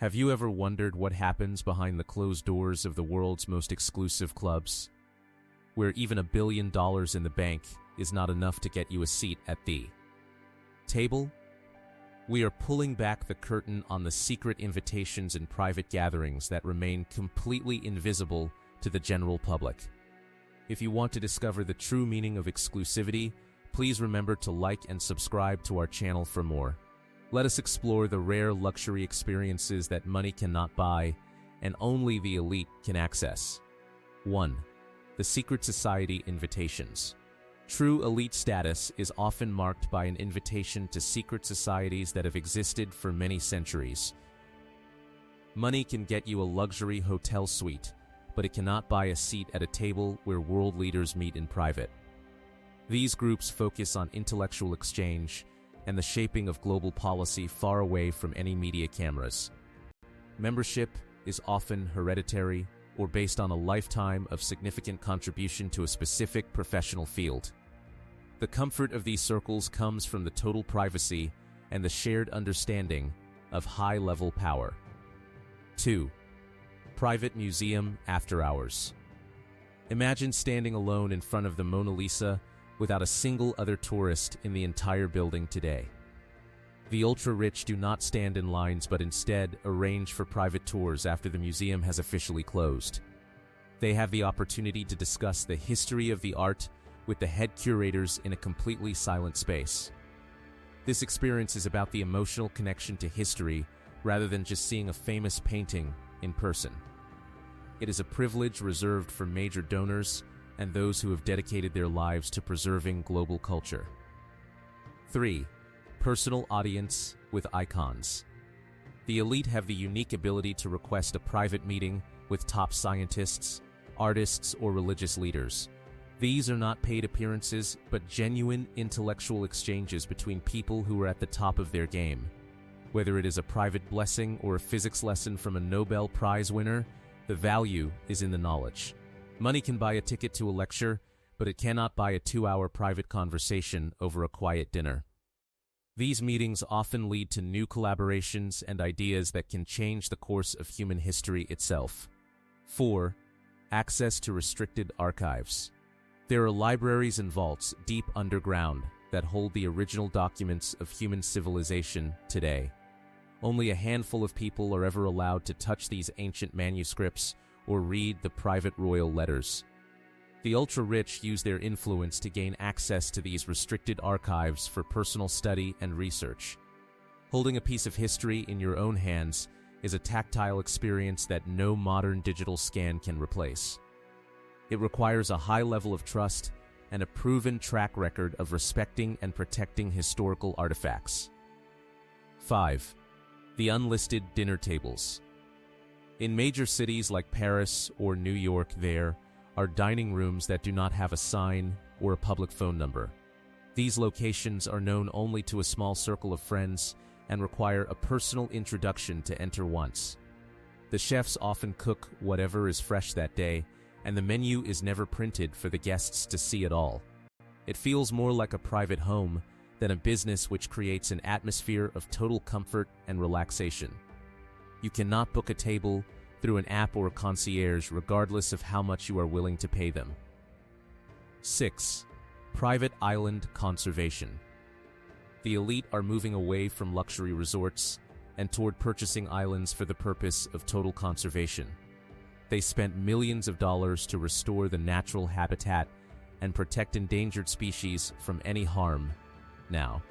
Have you ever wondered what happens behind the closed doors of the world's most exclusive clubs, where even $1 billion in the bank is not enough to get you a seat at the table? We are pulling back the curtain on the secret invitations and private gatherings that remain completely invisible to the general public. If you want to discover the true meaning of exclusivity, please remember to like and subscribe to our channel for more. Let us explore the rare luxury experiences that money cannot buy and only the elite can access. 1. The secret society invitations. True elite status is often marked by an invitation to secret societies that have existed for many centuries. Money can get you a luxury hotel suite, but it cannot buy a seat at a table where world leaders meet in private. These groups focus on intellectual exchange and the shaping of global policy far away from any media cameras. Membership is often hereditary or based on a lifetime of significant contribution to a specific professional field. The comfort of these circles comes from the total privacy and the shared understanding of high-level power. 2. Private museum after hours. Imagine standing alone in front of the Mona Lisa without a single other tourist in the entire building today. The ultra-rich do not stand in lines but instead arrange for private tours after the museum has officially closed. They have the opportunity to discuss the history of the art with the head curators in a completely silent space. This experience is about the emotional connection to history rather than just seeing a famous painting in person. It is a privilege reserved for major donors and those who have dedicated their lives to preserving global culture. 3. Personal audience with icons. The elite have the unique ability to request a private meeting with top scientists, artists, or religious leaders. These are not paid appearances, but genuine intellectual exchanges between people who are at the top of their game. Whether it is a private blessing or a physics lesson from a Nobel Prize winner, the value is in the knowledge. Money can buy a ticket to a lecture, but it cannot buy a 2-hour private conversation over a quiet dinner. These meetings often lead to new collaborations and ideas that can change the course of human history itself. 4. Access to restricted archives. There are libraries and vaults deep underground that hold the original documents of human civilization today. Only a handful of people are ever allowed to touch these ancient manuscripts or read the private royal letters. The ultra-rich use their influence to gain access to these restricted archives for personal study and research. Holding a piece of history in your own hands is a tactile experience that no modern digital scan can replace. It requires a high level of trust and a proven track record of respecting and protecting historical artifacts. 5. The unlisted dinner tables. In major cities like Paris or New York, there are dining rooms that do not have a sign or a public phone number. These locations are known only to a small circle of friends and require a personal introduction to enter once. The chefs often cook whatever is fresh that day, and the menu is never printed for the guests to see at all. It feels more like a private home than a business, which creates an atmosphere of total comfort and relaxation. You cannot book a table through an app or a concierge regardless of how much you are willing to pay them. 6. Private island conservation. The elite are moving away from luxury resorts and toward purchasing islands for the purpose of total conservation. They spent millions of dollars to restore the natural habitat and protect endangered species from any harm. Now,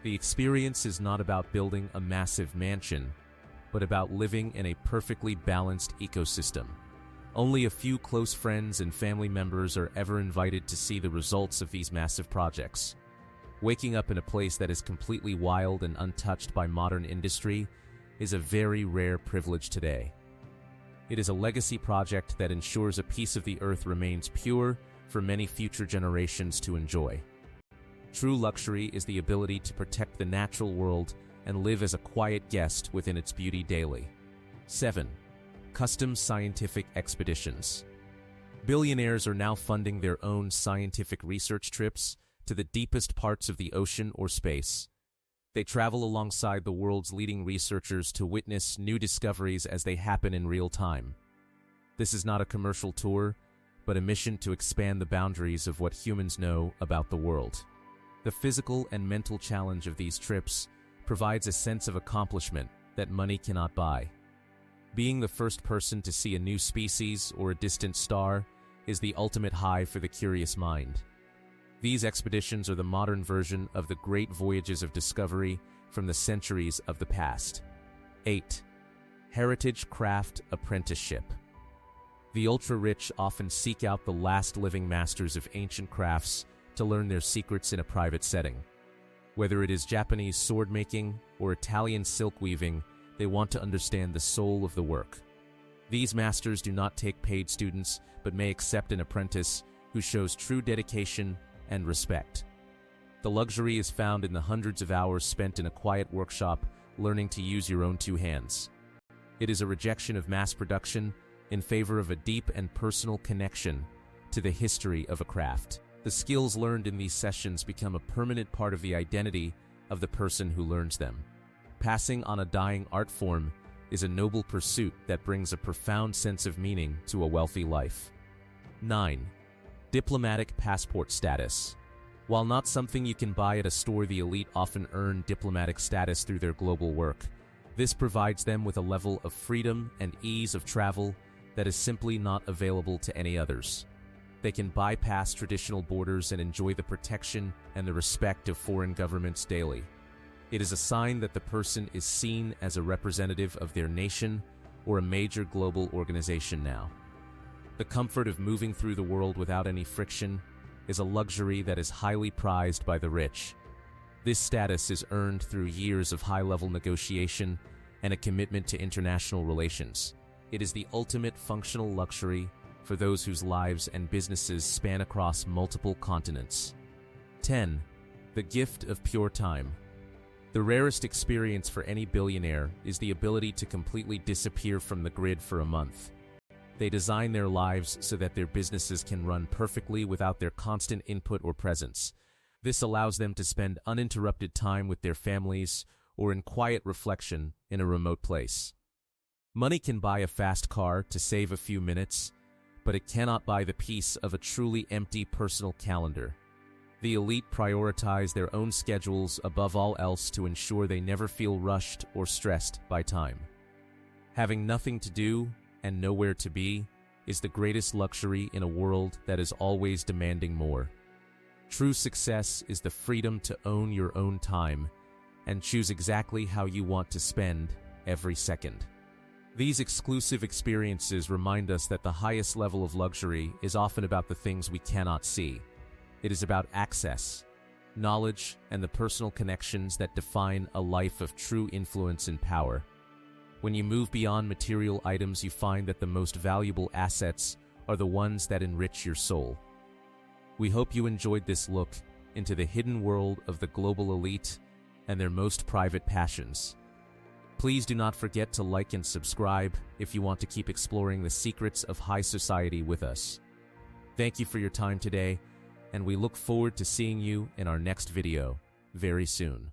the experience is not about building a massive mansion, but about living in a perfectly balanced ecosystem. Only a few close friends and family members are ever invited to see the results of these massive projects. Waking up in a place that is completely wild and untouched by modern industry is a very rare privilege today. It is a legacy project that ensures a piece of the earth remains pure for many future generations to enjoy. True luxury is the ability to protect the natural world and live as a quiet guest within its beauty daily. 7. Custom scientific expeditions. Billionaires are now funding their own scientific research trips to the deepest parts of the ocean or space. They travel alongside the world's leading researchers to witness new discoveries as they happen in real time. This is not a commercial tour, but a mission to expand the boundaries of what humans know about the world. The physical and mental challenge of these trips provides a sense of accomplishment that money cannot buy. Being the first person to see a new species or a distant star is the ultimate high for the curious mind. These expeditions are the modern version of the great voyages of discovery from the centuries of the past. 8. Heritage Craft Apprenticeship. The ultra-rich often seek out the last living masters of ancient crafts to learn their secrets in a private setting. Whether it is Japanese sword making or Italian silk weaving, they want to understand the soul of the work. These masters do not take paid students, but may accept an apprentice who shows true dedication and respect. The luxury is found in the hundreds of hours spent in a quiet workshop learning to use your own two hands. It is a rejection of mass production in favor of a deep and personal connection to the history of a craft. The skills learned in these sessions become a permanent part of the identity of the person who learns them. Passing on a dying art form is a noble pursuit that brings a profound sense of meaning to a wealthy life. 9. Diplomatic passport status. While not something you can buy at a store, the elite often earn diplomatic status through their global work. This provides them with a level of freedom and ease of travel that is simply not available to any others. They can bypass traditional borders and enjoy the protection and the respect of foreign governments daily. It is a sign that the person is seen as a representative of their nation or a major global organization now. The comfort of moving through the world without any friction is a luxury that is highly prized by the rich. This status is earned through years of high-level negotiation and a commitment to international relations. It is the ultimate functional luxury for those whose lives and businesses span across multiple continents. 10. The gift of pure time. The rarest experience for any billionaire is the ability to completely disappear from the grid for a month. They design their lives so that their businesses can run perfectly without their constant input or presence. This allows them to spend uninterrupted time with their families or in quiet reflection in a remote place. Money can buy a fast car to save a few minutes, but it cannot buy the peace of a truly empty personal calendar. The elite prioritize their own schedules above all else to ensure they never feel rushed or stressed by time. Having nothing to do and nowhere to be is the greatest luxury in a world that is always demanding more. True success is the freedom to own your own time and choose exactly how you want to spend every second. These exclusive experiences remind us that the highest level of luxury is often about the things we cannot see. It is about access, knowledge, and the personal connections that define a life of true influence and power. When you move beyond material items, you find that the most valuable assets are the ones that enrich your soul. We hope you enjoyed this look into the hidden world of the global elite and their most private passions. Please do not forget to like and subscribe if you want to keep exploring the secrets of high society with us. Thank you for your time today, and we look forward to seeing you in our next video very soon.